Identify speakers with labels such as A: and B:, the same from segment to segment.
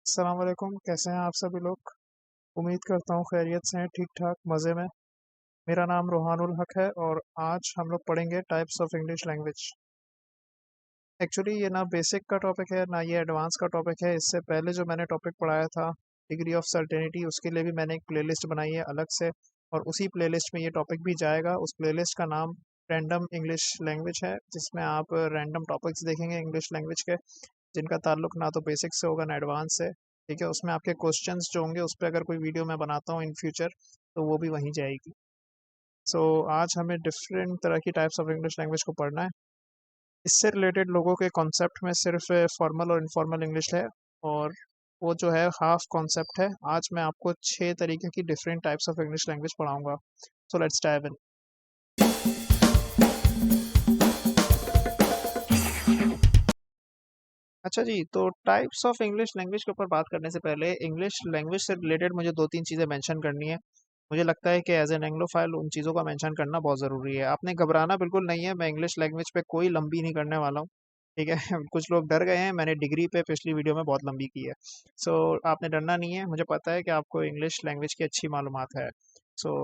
A: अस्सलाम वालेकुम। कैसे हैं आप सभी लोग? उम्मीद करता हूँ खैरियत से हैं, ठीक-ठाक, मज़े में। मेरा नाम रोहानुल हक है और आज हम लोग पढ़ेंगे types of English language. Actually ये ना बेसिक का टॉपिक है, ना ये एडवांस का टॉपिक है। इससे पहले जो मैंने टॉपिक पढ़ाया था, डिग्री ऑफ सर्टेनिटी, उसके लिए भी मैंने एक प्लेलिस्ट बनाई है अलग से और उसी प्लेलिस्ट में ये टॉपिक भी जाएगा। उस प्लेलिस्ट का नाम रैंडम इंग्लिश लैंग्वेज है, जिसमें आप रैंडम टॉपिक्स देखेंगे इंग्लिश लैंग्वेज के, जिनका ताल्लुक ना तो बेसिक से होगा ना एडवांस से। ठीक है, उसमें आपके क्वेश्चंस जो होंगे उस पर अगर कोई वीडियो मैं बनाता हूँ इन फ्यूचर तो वो भी वहीं जाएगी। सो आज हमें डिफरेंट तरह की टाइप्स ऑफ इंग्लिश लैंग्वेज को पढ़ना है। इससे रिलेटेड लोगों के कॉन्सेप्ट में सिर्फ फॉर्मल और इनफॉर्मल इंग्लिश है और वो जो है हाफ कॉन्सेप्ट है। आज मैं आपको 6 तरीके की different types of English language पढ़ाऊंगा। So let's dive in. अच्छा जी, तो टाइप्स ऑफ इंग्लिश लैंग्वेज के ऊपर बात करने से पहले इंग्लिश लैंग्वेज से रिलेटेड मुझे दो तीन चीज़ें मेंशन करनी है। मुझे लगता है कि एज एन एंग्लोफाइल उन चीज़ों का मेंशन करना बहुत ज़रूरी है। आपने घबराना बिल्कुल नहीं है, मैं इंग्लिश लैंग्वेज पे कोई लंबी नहीं करने वाला हूँ। ठीक है कुछ लोग डर गए हैं, मैंने डिग्री पे पिछली वीडियो में बहुत लंबी की है। सो आपने डरना नहीं है, मुझे पता है कि आपको इंग्लिश लैंग्वेज की अच्छी मालूमात है। सो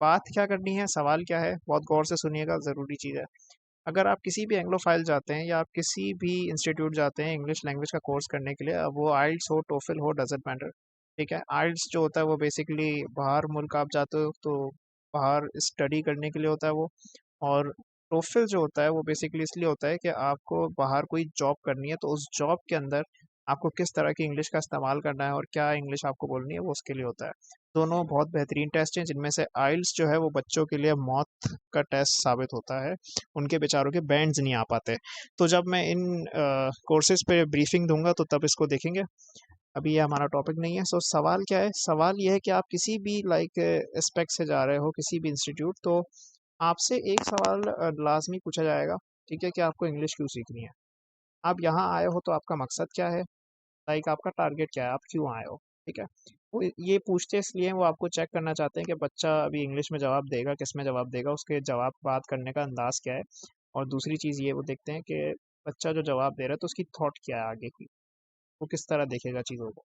A: बात क्या करनी है, सवाल क्या है, बहुत गौर से सुनिएगा, ज़रूरी चीज़ है। अगर आप किसी भी एंग्लोफाइल जाते हैं या आप किसी भी इंस्टीट्यूट जाते हैं इंग्लिश लैंग्वेज का कोर्स करने के लिए, अब वो आइल्स हो टोफिल हो डजेंट मैटर। ठीक है, आइल्स जो होता है वो बेसिकली बाहर मुल्क आप जाते हो तो बाहर स्टडी करने के लिए होता है वो। और टोफिल जो होता है वो बेसिकली इसलिए होता है कि आपको बाहर कोई जॉब करनी है तो उस जॉब के अंदर आपको किस तरह की इंग्लिश का इस्तेमाल करना है और क्या इंग्लिश आपको बोलनी है, वो उसके लिए होता है। दोनों बहुत बेहतरीन टेस्ट हैं, जिनमें से आइल्स जो है वो बच्चों के लिए मौत का टेस्ट साबित होता है। उनके बेचारों के बैंड्स नहीं आ पाते। तो जब मैं इन कोर्सेज पे ब्रीफिंग दूंगा तो तब इसको देखेंगे। अभी ये हमारा टॉपिक नहीं है। सो सवाल क्या है, सवाल ये है कि आप किसी भी लाइक एस्पेक्ट से जा रहे हो किसी भी इंस्टीट्यूट, तो आपसे एक सवाल लाजमी पूछा जाएगा। ठीक है, कि आपको इंग्लिश क्यों सीखनी है, आप यहाँ आए हो तो आपका मकसद क्या है, लाइक आपका टारगेट क्या है, आप क्यों आए हो। ठीक है, वो ये पूछते इसलिए हैं, वो आपको चेक करना चाहते हैं कि बच्चा अभी इंग्लिश में जवाब देगा, किस में जवाब देगा, उसके जवाब बात करने का अंदाज क्या है। और दूसरी चीज़ ये वो देखते हैं कि बच्चा जो जवाब दे रहा है तो उसकी थॉट क्या है आगे की, वो किस तरह देखेगा चीज़ों को।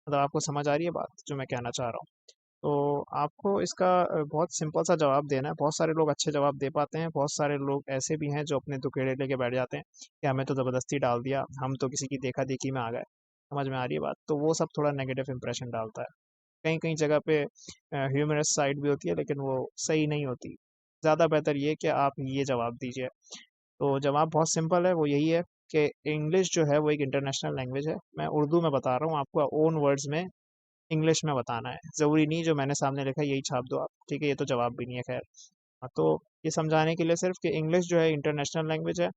A: मतलब आपको समझ आ रही है बात जो मैं कहना चाह रहा हूँ। तो आपको इसका बहुत सिंपल सा जवाब देना है। बहुत सारे लोग अच्छे जवाब दे पाते हैं, बहुत सारे लोग ऐसे भी हैं जो अपने दुकेड़े लेके बैठ जाते हैं कि हमें तो ज़बरदस्ती डाल दिया, हम तो किसी की देखा देखी में आ गए। समझ में आ रही है बात, तो वो सब थोड़ा नेगेटिव इंप्रेशन डालता है। कहीं कहीं जगह पे ह्यूमरस साइड भी होती है, लेकिन वो सही नहीं होती। ज़्यादा बेहतर ये कि आप ये जवाब दीजिए। तो जवाब बहुत सिंपल है, वो यही है कि इंग्लिश जो है वो एक इंटरनेशनल लैंग्वेज है। मैं उर्दू में बता रहा हूँ आपको, ओन वर्ड्स में इंग्लिश में बताना है। ज़रूरी नहीं जो मैंने सामने लिखा है यही छाप दो आप। ठीक है, ये तो जवाब भी नहीं है खैर। हाँ, तो ये समझाने के लिए सिर्फ कि इंग्लिश जो है इंटरनेशनल लैंग्वेज है।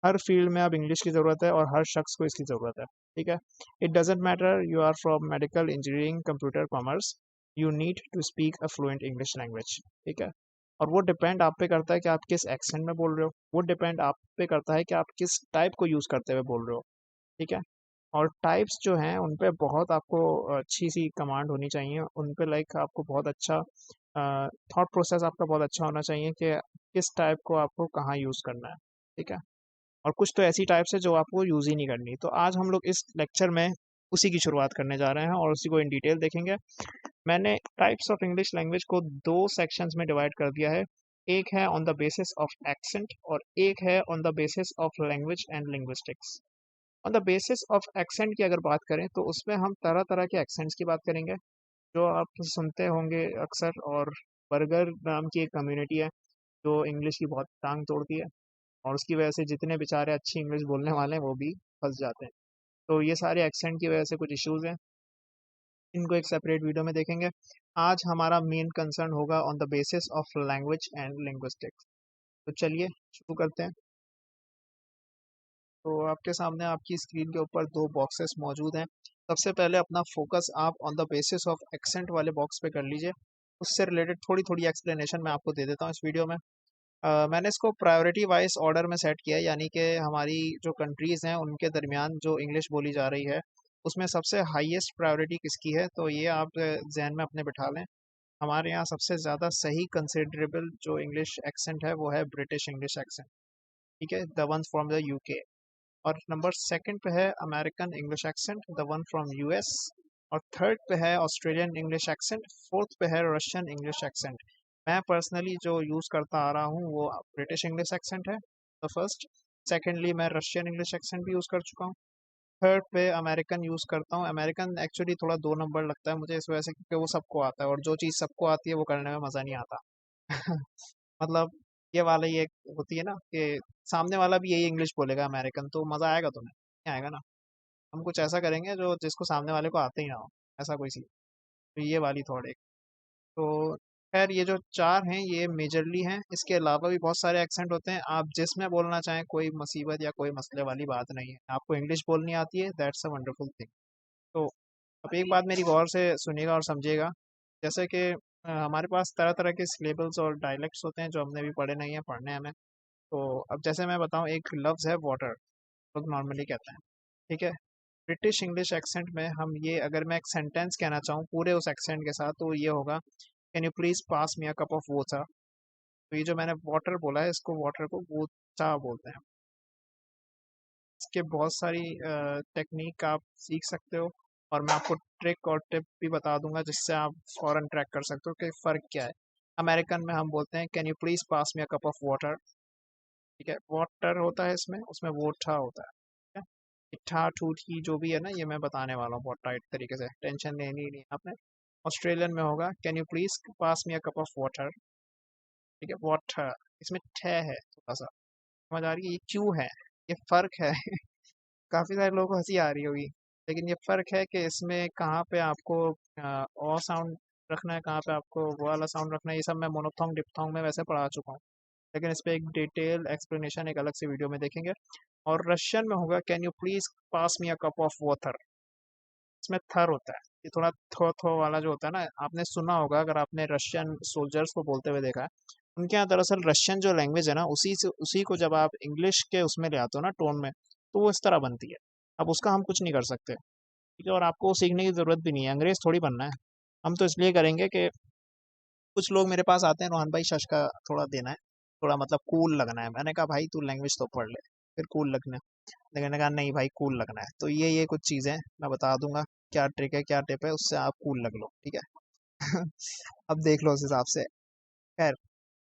A: हर फील्ड में अब इंग्लिश की ज़रूरत है और हर शख्स को इसकी ज़रूरत है। ठीक है, it doesn't matter you are from medical engineering computer commerce, you need to speak a fluent English language. ठीक है, और वो डिपेंड आप पे करता है कि आप किस एक्सेंट में बोल रहे हो, वो डिपेंड आप पे करता है कि आप किस टाइप को यूज़ करते हुए बोल रहे हो। ठीक है, और टाइप्स जो हैं उन पे बहुत आपको अच्छी सी कमांड होनी चाहिए, उन पे लाइक आपको बहुत अच्छा थॉट प्रोसेस आपका बहुत अच्छा होना चाहिए कि किस टाइप को आपको कहाँ यूज़ करना है। ठीक है, और कुछ तो ऐसी टाइप्स है जो आपको यूज़ ही नहीं करनी। तो आज हम लोग इस लेक्चर में उसी की शुरुआत करने जा रहे हैं और उसी को इन डिटेल देखेंगे। मैंने टाइप्स ऑफ इंग्लिश लैंग्वेज को दो सेक्शंस में डिवाइड कर दिया है। एक है on the basis of accent और एक है on the basis of language and linguistics. On the basis of accent की अगर बात करें तो उसमें हम तरह तरह के एक्सेंट्स की बात करेंगे जो आप सुनते होंगे अक्सर। और बर्गर नाम की एक कम्युनिटी है जो इंग्लिश की बहुत टांग तोड़ती है और उसकी वजह से जितने बेचारे अच्छी इंग्लिश बोलने वाले हैं वो भी फंस जाते हैं। तो ये सारे एक्सेंट की वजह से कुछ इश्यूज हैं, इनको एक सेपरेट वीडियो में देखेंगे। आज हमारा मेन कंसर्न होगा on the basis of language and linguistics. तो चलिए शुरू करते हैं। तो आपके सामने आपकी स्क्रीन के ऊपर दो बॉक्सेस मौजूद हैं। सबसे पहले अपना फोकस आप on the basis of accent वाले बॉक्स पे कर लीजिए। उससे रिलेटेड थोड़ी थोड़ी एक्सप्लेनेशन मैं आपको दे देता हूँ इस वीडियो में। मैंने इसको प्रायोरिटी वाइज ऑर्डर में सेट किया है, यानी कि हमारी जो कंट्रीज़ हैं उनके दरमियान जो इंग्लिश बोली जा रही है उसमें सबसे हाईएस्ट प्रायोरिटी किसकी है, तो ये आप जहन में अपने बिठा लें। हमारे यहाँ सबसे ज़्यादा सही कंसिडरेबल जो इंग्लिश एक्सेंट है वो है ब्रिटिश इंग्लिश एक्सेंट। ठीक है, the ones from the UK. और नंबर सेकंड पे है American English accent, the one from US. और थर्ड पे है ऑस्ट्रेलियन इंग्लिश एक्सेंट। फोर्थ पे है रशियन इंग्लिश एक्सेंट। मैं पर्सनली जो यूज़ करता आ रहा हूँ वो ब्रिटिश इंग्लिश एक्सेंट है, द फर्स्ट। सेकेंडली मैं रशियन इंग्लिश एक्सेंट भी यूज़ कर चुका हूँ। थर्ड पे अमेरिकन यूज़ करता हूँ। अमेरिकन एक्चुअली थोड़ा दो नंबर लगता है मुझे इस वजह से, क्योंकि वो सबको आता है, और जो चीज़ सबको आती है वो करने में मज़ा नहीं आता। मतलब ये वाला ये होती है ना कि सामने वाला भी यही इंग्लिश बोलेगा अमेरिकन, तो मज़ा आएगा तुम्हें? नहीं आएगा ना। हम कुछ ऐसा करेंगे जो जिसको सामने वाले को आते ही ना हो, ऐसा कोई चीज़। तो ये वाली थोड़ी। तो खैर ये जो चार हैं ये मेजरली हैं, इसके अलावा भी बहुत सारे एक्सेंट होते हैं, आप जिसमें बोलना चाहें, कोई मुसीबत या कोई मसले वाली बात नहीं है। आपको इंग्लिश बोलनी आती है, दैट्स अ वंडरफुल थिंग। तो अब एक बात मेरी गौर से सुनिएगा और समझिएगा। जैसे कि हमारे पास तरह तरह के सिलेबल्स और डायलेक्ट्स होते हैं जो हमने भी पढ़े नहीं है, पढ़ने हैं हमें। तो अब जैसे मैं बताऊं, एक लफ्ज़ है वाटर, लोग नॉर्मली कहते हैं, ठीक है। ब्रिटिश इंग्लिश एक्सेंट में हम ये, अगर मैं एक सेंटेंस कहना चाहूँ पूरे उस एक्सेंट के साथ, तो ये होगा, can you please pass me a cup of water. तो ये जो मैंने वाटर बोला है, इसको वाटर को वोचा बोलते हैं। इसके बहुत सारी टेक्निक आप सीख सकते हो, और मैं आपको ट्रिक और टिप भी बता दूंगा जिससे आप फौरन ट्रैक कर सकते हो कि फ़र्क क्या है। अमेरिकन में हम बोलते हैं can you please pass me a cup of water, ठीक है। वाटर होता है इसमें, उसमें वोठा होता है, ठीक है। इट्ठा ठूठी जो भी है ना, ये मैं बताने वाला हूँ बहुत टाइट तरीके से, टेंशन लेनी नहीं है आपने। ऑस्ट्रेलियन में होगा can you please pass me a cup of water, ठीक है। वाटर, इसमें ठ है थोड़ा सा, समझ आ रही है ये क्यों है, ये फ़र्क है। काफ़ी सारे लोगों को हंसी आ रही होगी, लेकिन ये फ़र्क है कि इसमें कहाँ पे आपको ओ साउंड रखना है, कहाँ पे आपको वो वाला साउंड रखना है, ये सब मैं मोनोथोंग डिप्थोंग में वैसे पढ़ा चुका हूँ। लेकिन इस पे एक डिटेल एक्सप्लेनेशन एक अलग से वीडियो में देखेंगे। और रशियन में होगा can you please pass me a cup of water. इसमें थर होता है, ये थोड़ा थो थो वाला जो होता है ना, आपने सुना होगा अगर आपने रशियन सोल्जर्स को बोलते हुए देखा है। उनके यहाँ दरअसल रशियन जो लैंग्वेज है ना, उसी को जब आप इंग्लिश के उसमें ले आते हो ना, टोन में, तो वो इस तरह बनती है। अब उसका हम कुछ नहीं कर सकते, ठीक है। और आपको सीखने की ज़रूरत भी नहीं है, अंग्रेज़ थोड़ी बनना है। हम तो इसलिए करेंगे कि कुछ लोग मेरे पास आते हैं, रोहन भाई शश का थोड़ा देना है, थोड़ा मतलब कूल लगना है। मैंने कहा भाई तू लैंग्वेज तो पढ़ ले, फिर कूल लगना है। लेकिन मैंने कहा नहीं भाई, कूल लगना है। तो ये कुछ चीज़ें मैं बता दूंगा, क्या ट्रिक है क्या टिप है, उससे आप कूल लग लो, ठीक है। अब देख लो उस हिसाब से। खैर,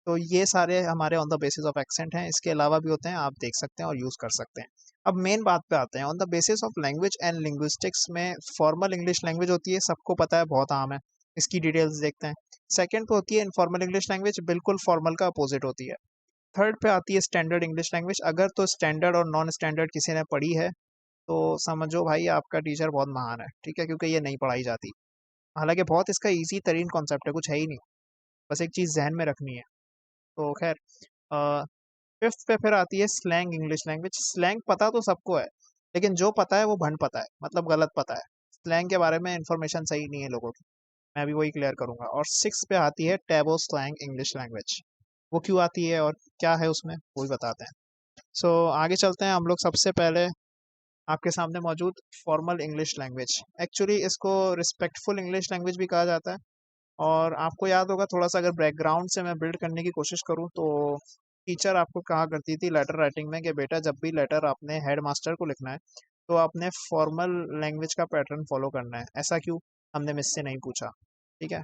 A: तो ये सारे हमारे on the basis of accent हैं, इसके अलावा भी होते हैं, आप देख सकते हैं और यूज़ कर सकते हैं। अब मेन बात पे आते हैं, on the basis of language and linguistics में फॉर्मल इंग्लिश लैंग्वेज होती है, सबको पता है, बहुत आम है, इसकी डिटेल्स देखते हैं। सेकंड पे होती है इनफॉर्मल इंग्लिश लैंग्वेज, बिल्कुल फॉर्मल का अपोजिट होती है। थर्ड पे आती है स्टैंडर्ड इंग्लिश लैंग्वेज। अगर तो स्टैंडर्ड और नॉन स्टैंडर्ड किसी ने पढ़ी है, तो समझो भाई आपका टीचर बहुत महान है, ठीक है, क्योंकि ये नहीं पढ़ाई जाती। हालांकि बहुत इसका इजी तरीन कॉन्सेप्ट है, कुछ है ही नहीं, बस एक चीज़ जहन में रखनी है। तो खैर, फिफ्थ पे फिर आती है स्लैंग इंग्लिश लैंग्वेज। स्लैंग पता तो सबको है, लेकिन जो पता है वो भंड पता है, मतलब गलत पता है। स्लैंग के बारे में इंफॉर्मेशन सही नहीं है लोगों की, मैं भी वही क्लियर करूंगा। और सिक्स पे आती है टैबो स्लैंग इंग्लिश लैंग्वेज। वो क्यों आती है और क्या है उसमें, वो भी बताते हैं। सो आगे चलते हैं हम लोग। सबसे पहले आपके सामने मौजूद फॉर्मल इंग्लिश लैंग्वेज, एक्चुअली इसको रिस्पेक्टफुल इंग्लिश लैंग्वेज भी कहा जाता है। और आपको याद होगा, थोड़ा सा अगर बैकग्राउंड से मैं बिल्ड करने की कोशिश करूं, तो टीचर आपको कहा करती थी लेटर राइटिंग में कि बेटा जब भी लेटर आपने हेड मास्टर को लिखना है, तो आपने फॉर्मल लैंग्वेज का पैटर्न फॉलो करना है। ऐसा क्यों, हमने मिस से नहीं पूछा, ठीक है।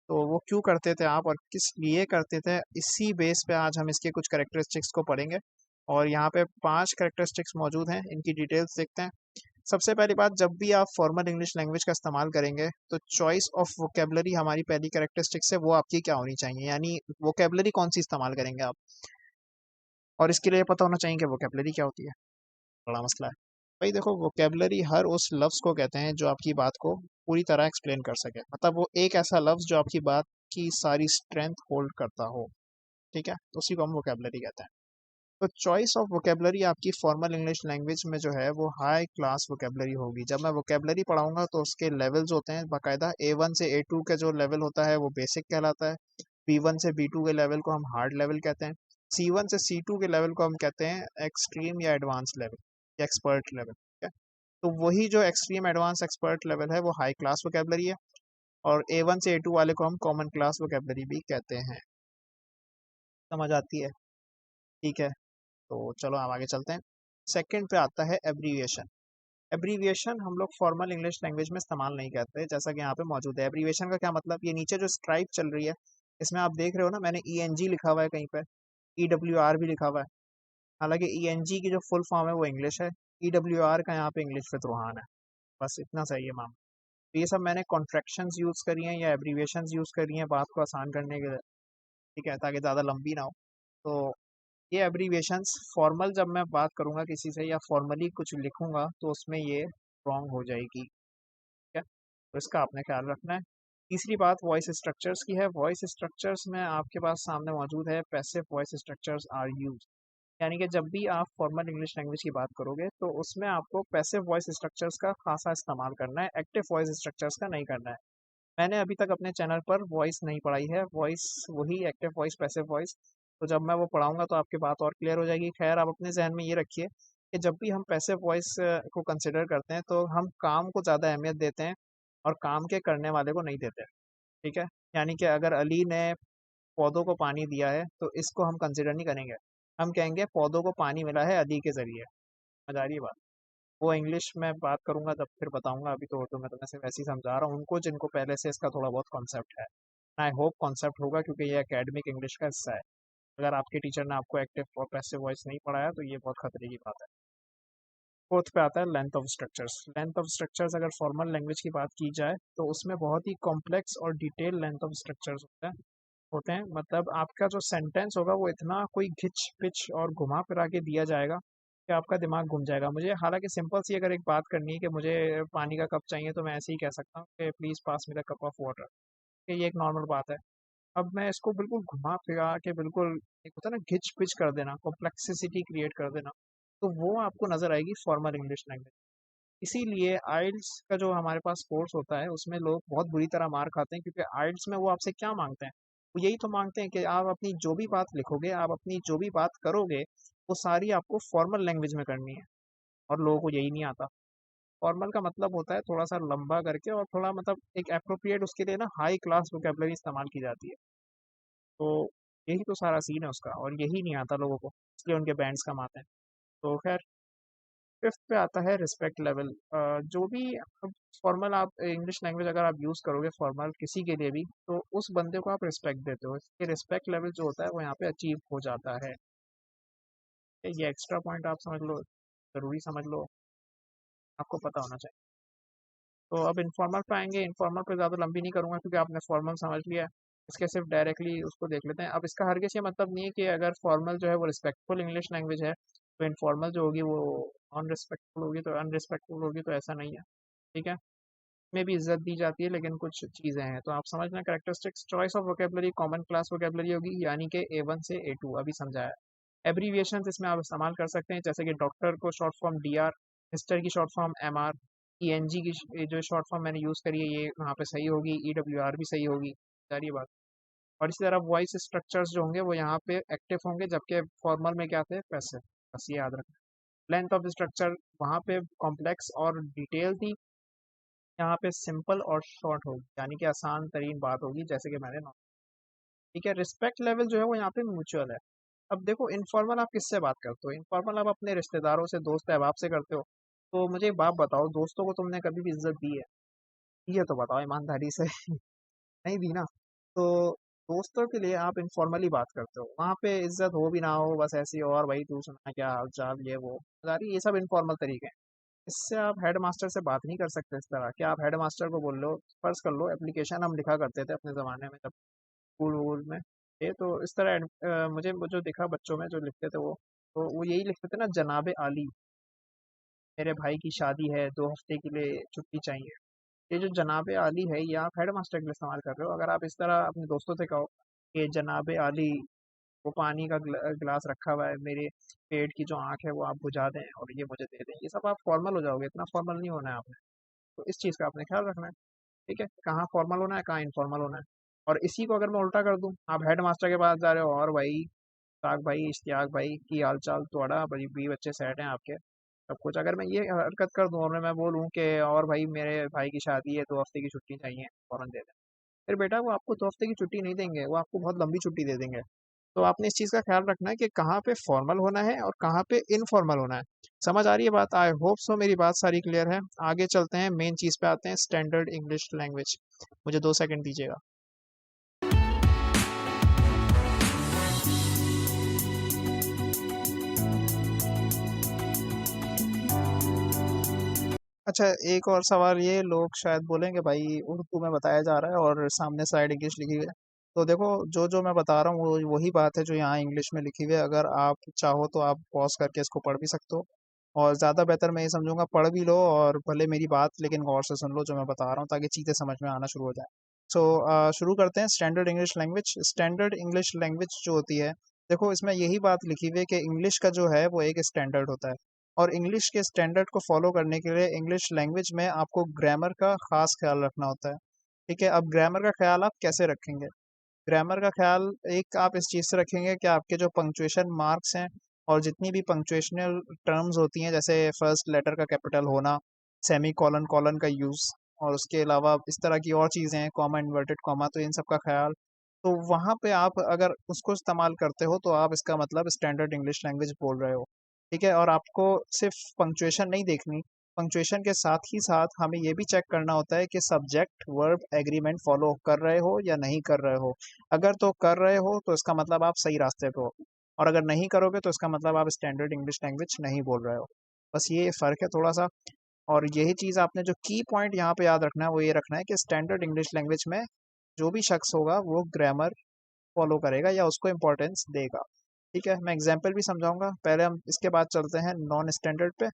A: तो वो क्यों करते थे आप और किस लिए करते थे, इसी बेस पे आज हम इसके कुछ करेक्टरिस्टिक्स को पढ़ेंगे। और यहाँ पे 5 करेक्टरिस्टिक्स मौजूद हैं, इनकी डिटेल्स देखते हैं। सबसे पहली बात, जब भी आप फॉर्मल इंग्लिश लैंग्वेज का इस्तेमाल करेंगे, तो चॉइस ऑफ वोकेबलरी हमारी पहली करेक्टरिस्टिक्स है, वो आपकी क्या होनी चाहिए, यानी वोकेबलरी कौन सी इस्तेमाल करेंगे आप। और इसके लिए पता होना चाहिए कि वोकेबलरी क्या होती है, बड़ा मसला है। भाई देखो, वोकेबलरी हर उस लफ्ज़ को कहते हैं जो आपकी बात को पूरी तरह एक्सप्लेन कर सके, मतलब वो एक ऐसा लफ्ज़ जो आपकी बात की सारी स्ट्रेंथ होल्ड करता हो, ठीक है, तो उसी को हम वोकेबलरी कहते हैं। तो चॉइस ऑफ वोकेबलरी आपकी फॉर्मल इंग्लिश लैंग्वेज में जो है वो हाई क्लास वोकेबलरी होगी। जब मैं वोकेबलरी पढ़ाऊंगा तो उसके लेवल्स होते हैं बाकायदा। A1 से A2 का जो लेवल होता है वो बेसिक कहलाता है। B1 से B2 के लेवल को हम हार्ड लेवल कहते हैं। C1 से C2 के लेवल को हम कहते हैं एक्सट्रीम या एडवांस लेवल या एक्सपर्ट लेवल, ठीक है। तो वही जो एक्सट्रीम एडवांस एक्सपर्ट लेवल है वो हाई क्लास वोकेबलरी है। और A1 से A2 वाले को हम कॉमन क्लास वोकेबलरी भी कहते हैं। समझ आती है, ठीक है। तो चलो हम आगे चलते हैं। सेकंड पे आता है एब्रीविएशन। एब्रीविएशन हम लोग फॉर्मल इंग्लिश लैंग्वेज में इस्तेमाल नहीं करते, जैसा कि यहाँ पे मौजूद है। एब्रीविएशन का क्या मतलब, ये नीचे जो स्ट्राइप चल रही है इसमें आप देख रहे हो ना, मैंने ई एन जी लिखा हुआ है कहीं पे, ई डब्ल्यू आर भी लिखा हुआ है। हालांकि ई एन जी की जो फुल फॉर्म है वो इंग्लिश है, ई डब्ल्यू आर का यहाँ पे इंग्लिश फितरूहान है। बस इतना सही है माम। तो ये सब मैंने कॉन्ट्रैक्शंस यूज़ करी हैं या एब्रीविएशंस यूज़ करी हैं बात को आसान करने के लिए, ठीक है, ताकि ज़्यादा लंबी ना हो। तो ये एब्रीविएशंस फॉर्मल जब मैं बात करूँगा किसी से या फॉर्मली कुछ लिखूँगा तो उसमें ये रॉन्ग हो जाएगी, ठीक है, तो इसका आपने ख्याल रखना है। तीसरी बात वॉइस स्ट्रक्चर्स की है। वॉइस स्ट्रक्चर्स में आपके पास सामने मौजूद है passive voice structures are use, यानी कि जब भी आप फॉर्मल इंग्लिश लैंग्वेज की बात करोगे तो उसमें आपको पैसिव वॉइस स्ट्रक्चर्स का खासा इस्तेमाल करना है, एक्टिव वॉइस स्ट्रक्चर्स का नहीं करना है। मैंने अभी तक अपने चैनल पर वॉइस नहीं पढ़ाई है, वॉइस वही एक्टिव वॉइस पैसिव वॉइस, तो जब मैं वो पढ़ाऊंगा तो आपकी बात और क्लियर हो जाएगी। खैर, आप अपने जहन में ये रखिए कि जब भी हम पैसिव वॉइस को कंसिडर करते हैं तो हम काम को ज़्यादा अहमियत देते हैं और काम के करने वाले को नहीं देते, ठीक है। यानी कि अगर अली ने पौधों को पानी दिया है तो इसको हम कंसिडर नहीं करेंगे, हम कहेंगे पौधों को पानी मिला है अली के ज़रिए। समझ आ रही है बात? वो इंग्लिश में बात करूंगा तब फिर बताऊंगा, अभी तो उर्दू में तो मैं सिर्फ ऐसे ही समझा रहा हूँ उनको जिनको पहले से इसका थोड़ा बहुत कॉन्सेप्ट है। आई होप कॉन्सेप्ट होगा क्योंकि ये एकेडमिक इंग्लिश का हिस्सा है। अगर आपके टीचर ने आपको एक्टिव और पैसिव वॉइस नहीं पढ़ाया तो ये बहुत खतरे की बात है। फोर्थ पे आता है length of structures. Length of structures अगर फॉर्मल लैंग्वेज की बात की जाए तो उसमें बहुत ही कॉम्प्लेक्स और डिटेल लेंथ ऑफ स्ट्रक्चर्स होते हैं। मतलब आपका जो सेंटेंस होगा वो इतना कोई घिच पिच और घुमा फिरा के दिया जाएगा कि आपका दिमाग घूम जाएगा। मुझे हालांकि सिंपल सी अगर एक बात करनी है कि मुझे पानी का कप चाहिए तो मैं ऐसे ही कह सकता हूँ कि please pass me the cup of water, कि ये एक नॉर्मल बात है। अब मैं इसको बिल्कुल घुमा फिरा के बिल्कुल एक होता है ना घिच पिच कर देना, कॉम्प्लेक्सिसिटी क्रिएट कर देना, तो वो आपको नज़र आएगी फॉर्मल इंग्लिश लैंग्वेज। इसीलिए आइल्स का जो हमारे पास कोर्स होता है उसमें लोग बहुत बुरी तरह मार खाते हैं, क्योंकि आइल्स में वो आपसे क्या मांगते हैं, वो यही तो मांगते हैं कि आप अपनी जो भी बात लिखोगे, आप अपनी जो भी बात करोगे, वो सारी आपको फॉर्मल लैंग्वेज में करनी है। और लोगों को यही नहीं आता। फॉर्मल का मतलब होता है थोड़ा सा लंबा करके और थोड़ा मतलब एक अप्रोप्रिएट, उसके लिए ना हाई क्लास वोकेबलरी इस्तेमाल की जाती है। तो यही तो सारा सीन है उसका, और यही नहीं आता लोगों को, इसलिए उनके बैंड्स कम आते हैं। तो खैर, फिफ्थ पे आता है रिस्पेक्ट लेवल। जो भी फॉर्मल आप इंग्लिश लैंग्वेज अगर आप यूज़ करोगे फॉर्मल किसी के लिए भी, तो उस बंदे को आप रिस्पेक्ट देते हो, इसके रिस्पेक्ट लेवल जो होता है वो यहाँ पे अचीव हो जाता है। ये एक्स्ट्रा पॉइंट आप समझ लो, ज़रूरी समझ लो, आपको पता होना चाहिए। तो अब इनफॉर्मल पे आएंगे। इनफॉर्मल पे ज़्यादा लंबी नहीं करूँगा क्योंकि आपने फॉर्मल समझ लिया है। इसके सिर्फ डायरेक्टली उसको देख लेते हैं। अब इसका हरगिज़ ये मतलब नहीं है कि अगर फॉर्मल जो है वो रिस्पेक्टफुल इंग्लिश लैंग्वेज है तो इनफॉर्मल जो होगी वो अनरिस्पेक्टफुल होगी, तो अनरिस्पेक्टफुल होगी, तो ऐसा नहीं है, ठीक है। में भी इज्जत दी जाती है लेकिन कुछ चीज़ें हैं, तो आप समझना। Characteristics, choice of vocabulary common class vocabulary होगी, यानी कि A1 से A2 अभी समझाया। एब्रीविएशंस इसमें आप इस्तेमाल कर सकते हैं, जैसे कि डॉक्टर को शॉर्ट फॉर्म DR, मिस्टर की शॉर्ट फॉर्म MR, ENG की ये जो शॉर्ट फॉर्म मैंने यूज़ करी है ये वहाँ पे सही होगी, EWR भी सही होगी, सारी बात। और इसी तरह वॉइस स्ट्रक्चर्स जो होंगे वो यहाँ पे एक्टिव होंगे, जबकि फॉर्मल में क्या थे, पैसिव। बस ये याद रखना। लेंथ ऑफ स्ट्रक्चर वहाँ पे कॉम्प्लेक्स और डिटेल थी, यहाँ पे सिंपल और शॉर्ट होगी, यानी कि आसान तरीन बात होगी, जैसे कि मैंने नोट। ठीक है। रिस्पेक्ट लेवल जो है वो यहाँ पे म्यूचुअल है। अब देखो, इनफॉर्मल आप किससे बात करते हो? इनफॉर्मल आप अपने रिश्तेदारों से, दोस्त अहबाब से करते हो। तो मुझे एक बात बताओ, दोस्तों को तुमने कभी भी इज्जत दी है? ये तो बताओ ईमानदारी से। नहीं दी ना। तो दोस्तों के लिए आप इनफॉर्मली बात करते हो, वहाँ पे इज्जत हो भी ना हो, बस ऐसी, और भाई तू सुना क्या हाल चाल, ये वो, सारी ये सब इनफॉर्मल तरीके हैं। इससे आप हेड मास्टर से बात नहीं कर सकते इस तरह कि आप हेड मास्टर को बोल लो। फर्ज कर लो एप्लीकेशन हम लिखा करते थे अपने ज़माने में जब स्कूल वूल में, ये तो इस तरह मुझे वो जो दिखा बच्चों में जो लिखते थे वो, तो वो यही लिखते थे ना, जनाबे आली, मेरे भाई की शादी है, 2 हफ्ते के लिए छुट्टी चाहिए। ये जो जनाबे आली है ये आप हेड मास्टर के लिए इस्तेमाल कर रहे हो। अगर आप इस तरह अपने दोस्तों से कहो कि जनाबे आली, वो पानी का गिलास रखा हुआ है, मेरे पेट की जो आँख है वो आप बुझा दें और ये मुझे दे दें, ये सब आप फॉर्मल हो जाओगे। इतना फॉर्मल नहीं होना है आपने। तो इस चीज़ का आपने ख्याल रखना है, ठीक है, कहाँ फॉर्मल होना है, कहाँ इनफॉर्मल होना है। और इसी को अगर मैं उल्टा कर दूँ, आप हेड मास्टर के पास जा रहे हो, और भाई साग भाई, इश्तियाक भाई की हाल चाल थोड़ा, बड़ी बी बच्चे सेट हैं आपके, सब कुछ, अगर मैं ये हरकत कर दूँ और मैं बोलूँ कि और भाई मेरे भाई की शादी है, 2 हफ्ते की छुट्टी चाहिए, फ़ौरन दे दें, फिर बेटा वो आपको 2 हफ्ते की छुट्टी नहीं देंगे, वो आपको बहुत लंबी छुट्टी दे देंगे। तो आपने इस चीज़ का ख्याल रखना है कि कहाँ पे फॉर्मल होना है और कहाँ पे इनफॉर्मल होना है। समझ आ रही है बात? आई होप सो मेरी बात सारी क्लियर है। आगे चलते हैं, मेन चीज़ पे आते हैं, स्टैंडर्ड इंग्लिश लैंग्वेज। मुझे 2 सेकंड दीजिएगा। अच्छा, एक और सवाल, ये लोग शायद बोलेंगे भाई उर्दू में बताया जा रहा है और सामने साइड इंग्लिश लिखी हुई है। तो देखो, जो जो मैं बता रहा हूँ वो वही बात है जो यहाँ इंग्लिश में लिखी हुई है। अगर आप चाहो तो आप पॉज करके इसको पढ़ भी सकते हो, और ज़्यादा बेहतर मैं ये समझूंगा पढ़ भी लो और भले मेरी बात लेकिन गौर से सुन लो जो मैं बता रहा हूँ, ताकि चीज़ें समझ में आना शुरू हो जाए। सो शुरू करते हैं। Standard English language. Standard English language जो होती है, देखो इसमें यही बात लिखी हुई है कि इंग्लिश का जो है वो एक स्टैंडर्ड होता है, और इंग्लिश के स्टैंडर्ड को फॉलो करने के लिए इंग्लिश लैंग्वेज में आपको ग्रामर का खास ख्याल रखना होता है। ठीक है, अब ग्रामर का ख्याल आप कैसे रखेंगे? ग्रामर का ख्याल एक आप इस चीज़ से रखेंगे कि आपके जो पंक्चुएशन मार्क्स हैं और जितनी भी पंक्चुएशनल टर्म्स होती हैं, जैसे फर्स्ट लेटर का कैपिटल होना, सेमी कॉलन कॉलन का यूज़, और उसके अलावा इस तरह की और चीज़ें हैं, कॉमा, इन्वर्टेड कॉमा, तो इन सब का ख्याल, तो वहाँ पे आप अगर उसको इस्तेमाल करते हो तो आप इसका मतलब स्टैंडर्ड इंग्लिश लैंग्वेज बोल रहे हो। ठीक है, और आपको सिर्फ पंक्चुएशन नहीं देखनी, पंक्चुएशन के साथ ही साथ हमें ये भी चेक करना होता है कि सब्जेक्ट वर्ब एग्रीमेंट फॉलो कर रहे हो या नहीं कर रहे हो। अगर तो कर रहे हो तो इसका मतलब आप सही रास्ते पे हो, और अगर नहीं करोगे तो इसका मतलब आप स्टैंडर्ड इंग्लिश लैंग्वेज नहीं बोल रहे हो। बस ये फ़र्क है थोड़ा सा। और यही चीज़ आपने जो की पॉइंट यहाँ पे याद रखना है वो ये रखना है कि स्टैंडर्ड इंग्लिश लैंग्वेज में जो भी शख्स होगा वो ग्रामर फॉलो करेगा या उसको इम्पोर्टेंस देगा। ठीक है, मैं एग्जाम्पल भी समझाऊंगा, पहले हम इसके बाद चलते हैं नॉन स्टैंडर्ड पे।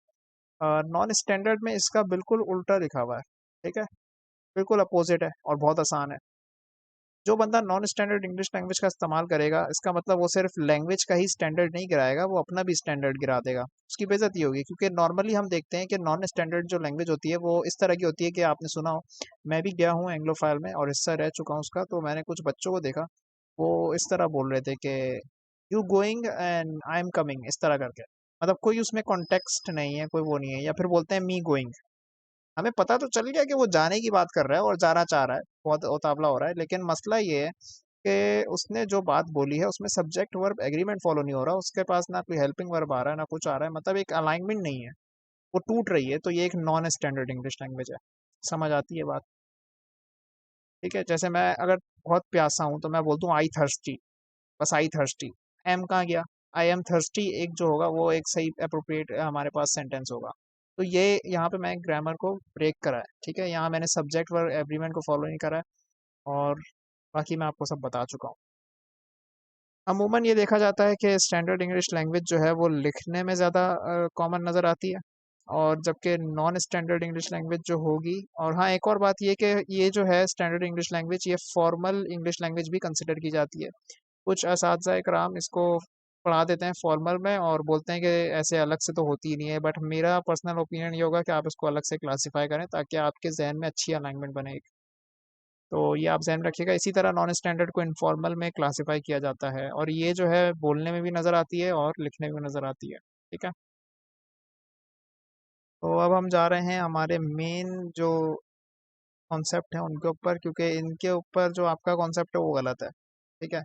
A: नॉन स्टैंडर्ड में इसका बिल्कुल उल्टा लिखा हुआ है। ठीक है, बिल्कुल अपोजिट है और बहुत आसान है। जो बंदा नॉन स्टैंडर्ड इंग्लिश लैंग्वेज का इस्तेमाल करेगा, इसका मतलब वो सिर्फ लैंग्वेज का ही स्टैंडर्ड नहीं गिराएगा, वो अपना भी स्टैंडर्ड गिरा देगा। उसकी बेइज्जती होगी, क्योंकि नॉर्मली हम देखते हैं कि नॉन स्टैंडर्ड जो लैंग्वेज होती है वो इस तरह की होती है कि आपने सुना हो, मैं भी गया हूँ एंग्लोफाइल में और हिस्सा रह चुका हूँ उसका, तो मैंने कुछ बच्चों को देखा, वो इस तरह बोल रहे थे कि you going and I am coming, इस तरह करके। मतलब कोई उसमें कॉन्टेक्स्ट नहीं है, कोई वो नहीं है। या फिर बोलते हैं मी गोइंग, हमें पता तो चल गया कि वो जाने की बात कर रहा है और जाना चाह रहा है, बहुत उतावला हो रहा है, लेकिन मसला ये है कि उसने जो बात बोली है उसमें सब्जेक्ट वर्ब एग्रीमेंट फॉलो नहीं हो रहा, उसके पास ना कोई हेल्पिंग वर्ब आ रहा है ना कुछ आ रहा है, मतलब एक अलाइनमेंट नहीं है, वो टूट रही है। तो ये एक नॉन स्टैंडर्ड इंग्लिश लैंग्वेज है। समझ आती है बात? ठीक है, जैसे मैं अगर बहुत प्यासा हूँ तो मैं बोलता हूँ आई थर्स्टी, बस आई थर्स्टी। एम कहाँ गया? आई एम थर्स्टी एक जो होगा वो एक सही अप्रोप्रिएट हमारे पास सेंटेंस होगा। तो ये यहाँ पे मैं ग्रामर को ब्रेक करा है। ठीक है, यहाँ मैंने सब्जेक्ट वर्ब एग्रीमेंट को फॉलो नहीं करा है, और बाकी मैं आपको सब बता चुका हूँ। अमूमन ये देखा जाता है कि स्टैंडर्ड इंग्लिश लैंग्वेज जो है वो लिखने में ज़्यादा कॉमन नज़र आती है, और जबकि नॉन स्टैंडर्ड इंग्लिश लैंग्वेज जो होगी, और हाँ एक और बात ये कि ये जो है स्टैंडर्ड इंग्लिश लैंग्वेज, ये फॉर्मल इंग्लिश लैंग्वेज भी कंसिडर की जाती है। कुछ असातिज़ा इकराम इसको पढ़ा देते हैं फॉर्मल में और बोलते हैं कि ऐसे अलग से तो होती ही नहीं है, बट मेरा पर्सनल ओपिनियन ये होगा कि आप इसको अलग से क्लासीफाई करें ताकि आपके जहन में अच्छी अलाइनमेंट बने। तो ये आप ध्यान रखिएगा। इसी तरह नॉन स्टैंडर्ड को इनफॉर्मल में क्लासिफाई किया जाता है, और ये जो है बोलने में भी नज़र आती है और लिखने में भी नज़र आती है। ठीक है, तो अब हम जा रहे हैं हमारे मेन जो कॉन्सेप्ट हैं उनके ऊपर, क्योंकि इनके ऊपर जो आपका कॉन्सेप्ट है वो गलत है। ठीक है,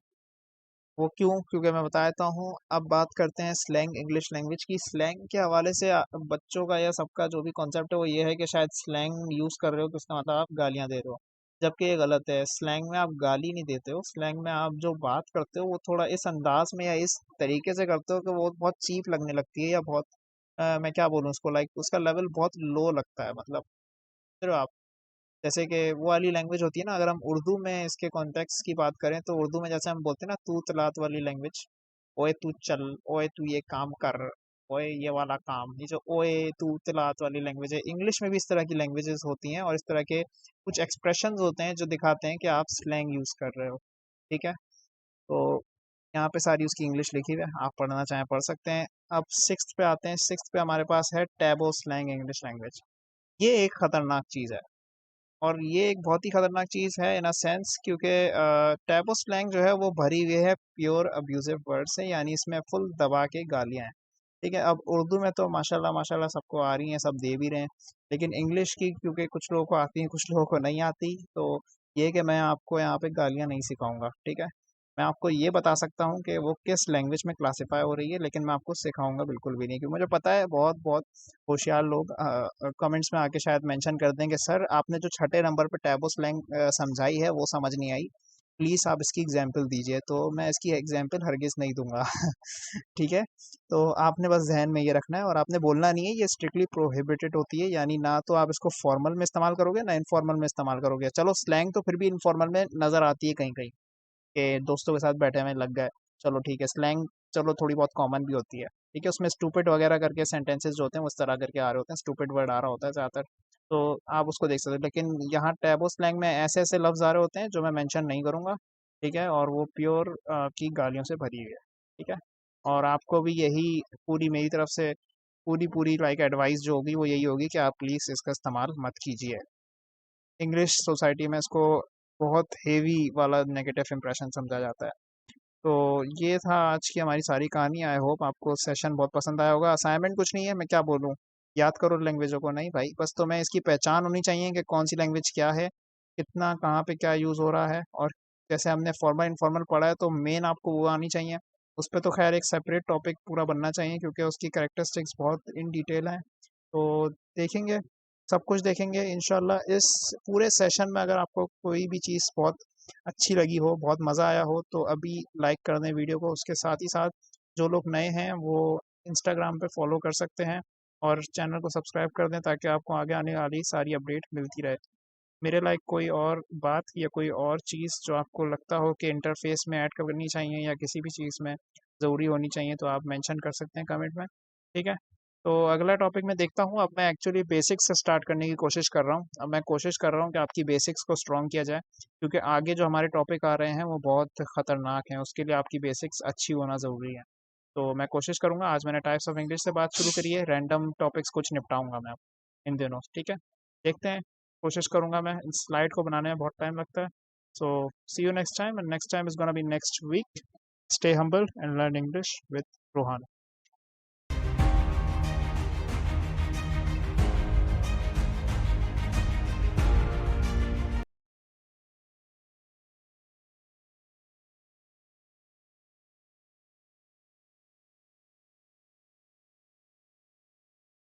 A: वो क्यों? क्योंकि मैं बता देता हूँ। अब बात करते हैं स्लैंग इंग्लिश लैंग्वेज की। स्लैंग के हवाले से बच्चों का या सबका जो भी कॉन्सेप्ट है वो ये है कि शायद स्लैंग यूज़ कर रहे हो तो उसका मतलब आप गालियाँ दे रहे हो, जबकि ये गलत है। स्लैंग में आप गाली नहीं देते हो, स्लैंग में आप जो बात करते हो वो थोड़ा इस अंदाज में या इस तरीके से करते हो कि वो बहुत चीप लगने लगती है, या बहुत मैं क्या बोलूँ उसको, लाइक उसका लेवल बहुत लो लगता है, मतलब फिर आप, जैसे कि वो वाली लैंग्वेज होती है ना, अगर हम उर्दू में इसके कॉन्टेक्स्ट की बात करें तो उर्दू में जैसे हम बोलते हैं ना तू तलात वाली लैंग्वेज, ओए तू चल, ओए तू ये काम कर, ओए ये वाला काम, ये जो ओए तू तलात वाली लैंग्वेज है, इंग्लिश में भी इस तरह की लैंग्वेजेस होती हैं और इस तरह के कुछ एक्सप्रेशंस होते हैं जो दिखाते हैं कि आप स्लैंग यूज़ कर रहे हो। ठीक है, तो यहाँ पे सारी उसकी इंग्लिश लिखी हुई है, आप पढ़ना चाहें पढ़ सकते हैं। अब सिक्स्थ पे आते हैं। सिक्स्थ पे हमारे पास है टैबो स्लैंग इंग्लिश लैंग्वेज। ये एक खतरनाक चीज़ है, और ये एक बहुत ही खतरनाक चीज़ है इन अ सेंस, क्योंकि टैबो स्लैंग जो है वो भरी हुई है प्योर अब्यूजिव वर्ड से, यानी इसमें फुल दबा के गालियाँ हैं। ठीक है, अब उर्दू में तो माशाल्लाह माशाल्लाह सबको आ रही हैं, सब दे भी रहे हैं, लेकिन इंग्लिश की क्योंकि कुछ लोगों को आती हैं कुछ लोगों को नहीं आती, तो ये कि मैं आपको यहाँ पे गालियाँ नहीं सिखाऊंगा। ठीक है, मैं आपको ये बता सकता हूँ कि वो किस लैंग्वेज में क्लासिफाई हो रही है, लेकिन मैं आपको सिखाऊंगा बिल्कुल भी नहीं, क्योंकि मुझे पता है बहुत बहुत होशियार लोग कमेंट्स में आके शायद मेंशन कर देंगे, सर आपने जो छठे नंबर पे टैबो स्लैंग समझाई है वो समझ नहीं आई, प्लीज़ आप इसकी एग्जाम्पल दीजिए। तो मैं इसकी एग्जाम्पल हरगिज़ नहीं दूंगा। ठीक है, तो आपने बस जहन में ये रखना है और आपने बोलना नहीं है, ये स्ट्रिक्टली प्रोहिबिटेड होती है, यानी ना तो आप इसको फॉर्मल में इस्तेमाल करोगे ना इनफॉर्मल में इस्तेमाल करोगे। चलो स्लैंग तो फिर भी इनफॉर्मल में नज़र आती है कहीं कहीं, के दोस्तों के साथ बैठे हुए लग गए, चलो ठीक है, स्लैंग चलो थोड़ी बहुत कॉमन भी होती है। ठीक है, उसमें स्टूपिड वगैरह करके सेंटेंसेस जो होते हैं वो इस तरह करके आ रहे होते हैं, स्टूपिड वर्ड आ रहा होता है ज़्यादातर, तो आप उसको देख सकते हो। लेकिन यहाँ टैबो स्लैंग में ऐसे ऐसे लफ्ज़ आ रहे होते हैं जो मैं मेंशन नहीं करूँगा। ठीक है, और वो प्योर की गालियों से भरी हुई है। ठीक है, और आपको भी यही पूरी मेरी तरफ से पूरी पूरी लाइक एडवाइस जो होगी वो यही होगी कि आप प्लीज़ इसका इस्तेमाल मत कीजिए। इंग्लिश सोसाइटी में इसको बहुत हेवी वाला नेगेटिव इंप्रेशन समझा जाता है। तो ये था आज की हमारी सारी कहानी। आई होप आपको सेशन बहुत पसंद आया होगा। असाइनमेंट कुछ नहीं है, मैं क्या बोलूँ, याद करो लैंग्वेजों को, नहीं भाई, बस तुम्हें इसकी पहचान होनी चाहिए कि कौन सी लैंग्वेज क्या है, कितना कहाँ पे क्या यूज़ हो रहा है, और जैसे हमने फॉर्मल इनफॉर्मल पढ़ा है तो मेन आपको वो आनी चाहिए। उस पर तो खैर एक सेपरेट टॉपिक पूरा बनना चाहिए, क्योंकि उसकी करेक्टरिस्टिक्स बहुत इन डिटेल हैं। तो देखेंगे, सब कुछ देखेंगे इंशाल्लाह। इस पूरे सेशन में अगर आपको कोई भी चीज़ बहुत अच्छी लगी हो, बहुत मज़ा आया हो, तो अभी लाइक कर दें वीडियो को। उसके साथ ही साथ जो लोग नए हैं वो इंस्टाग्राम पे फॉलो कर सकते हैं और चैनल को सब्सक्राइब कर दें, ताकि आपको आगे आने वाली सारी अपडेट मिलती रहे। मेरे लाइक कोई और बात या कोई और चीज़ जो आपको लगता हो कि इंटरफेस में ऐड करनी चाहिए या किसी भी चीज़ में ज़रूरी होनी चाहिए, तो आप मेंशन कर सकते हैं कमेंट में। ठीक है, तो अगला टॉपिक मैं देखता हूँ। अब मैं एक्चुअली बेसिक्स से स्टार्ट करने की कोशिश कर रहा हूँ। अब मैं कोशिश कर रहा हूँ कि आपकी बेसिक्स को स्ट्रॉन्ग किया जाए, क्योंकि आगे जो हमारे टॉपिक आ रहे हैं वो बहुत ख़तरनाक हैं, उसके लिए आपकी बेसिक्स अच्छी होना ज़रूरी है। तो मैं कोशिश करूँगा। आज मैंने टाइप्स ऑफ इंग्लिश से बात शुरू करी है, रैंडम टॉपिक्स कुछ निपटाऊंगा मैं इन दिनों। ठीक है, देखते हैं, कोशिश करूँगा मैं। इस स्लाइड को बनाने में बहुत टाइम लगता है। So see you next time, and next time is gonna be next week. Stay humble and learn English with Rohan.